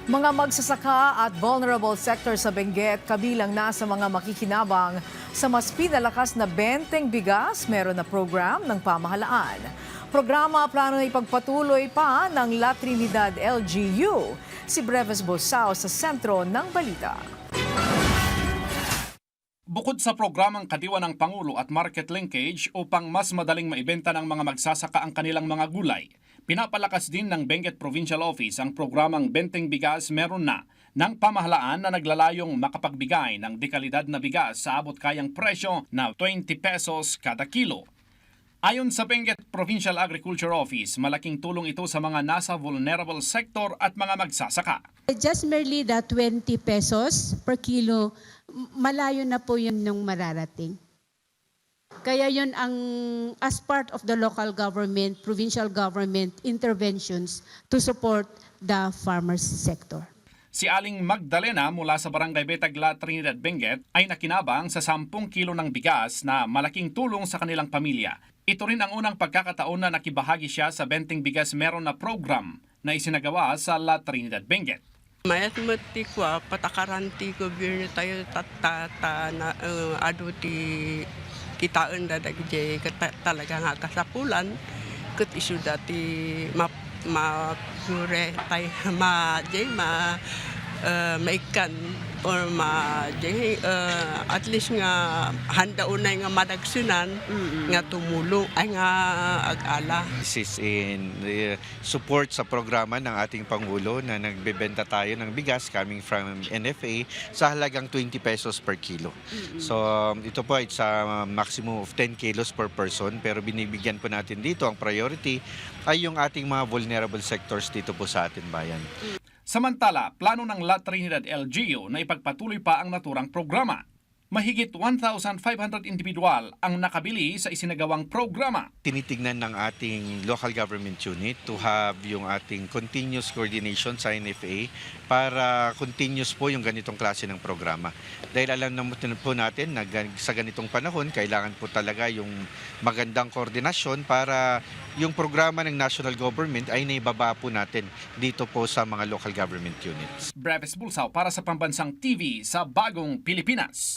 Mga magsasaka at vulnerable sector sa Benguet kabilang na sa mga makikinabang sa mas pinalakas na benteng bigas, meron na program ng pamahalaan. Programa plano na ipagpatuloy pa ng La Trinidad LGU. Si Breves Bosao sa sentro ng balita. Bukod sa programang kadiwa ng Pangulo at market linkage upang mas madaling maibenta ng mga magsasaka ang kanilang mga gulay, pinapalakas din ng Benguet Provincial Office ang programang Benteng Bigas Meron Na ng pamahalaan na naglalayong makapagbigay ng dekalidad na bigas sa abot kayang presyo na 20 pesos kada kilo. Ayon sa Benguet Provincial Agriculture Office, malaking tulong ito sa mga nasa vulnerable sector at mga magsasaka. Just merely the 20 pesos per kilo, malayo na po yun nung mararating. Kaya yun ang, as part of the local government, provincial government interventions to support the farmers sector. Si Aling Magdalena mula sa Barangay Betag, La Trinidad, Benguet ay nakinabang sa 10 kilo ng bigas na malaking tulong sa kanilang pamilya. Ito rin ang unang pagkakataon na nakibahagi siya sa Benteng Bigas Meron Na program na isinagawa sa La Trinidad, Benguet. Mayat mati ko patakaranti ko bir tayo tata na adu ti kitaan dadag je talaga nga kasapulan ket isu dati ma pure tay ma je ma maikan or ma je at least nga handa unay nga madagsunan nga tumulong ay nga ag-ala. This is in support sa programa ng ating Pangulo na nagbebenta tayo ng bigas coming from NFA sa halagang 20 pesos per kilo. So ito po it's a maximum of 10 kilos per person, pero binibigyan po natin dito ang priority ay yung ating mga vulnerable sectors dito po sa ating bayan. Samantala, plano ng La Trinidad LGU na ipagpatuloy pa ang naturang programa. Mahigit 1,500 individual ang nakabili sa isinagawang programa. Tinitignan ng ating local government unit to have yung ating continuous coordination sa NFA para continuous po yung ganitong klase ng programa. Dahil alam naman po natin na sa ganitong panahon, kailangan po talaga yung magandang koordinasyon para yung programa ng national government ay naibaba po natin dito po sa mga local government units. Breves Bulsaw para sa Pambansang TV sa Bagong Pilipinas.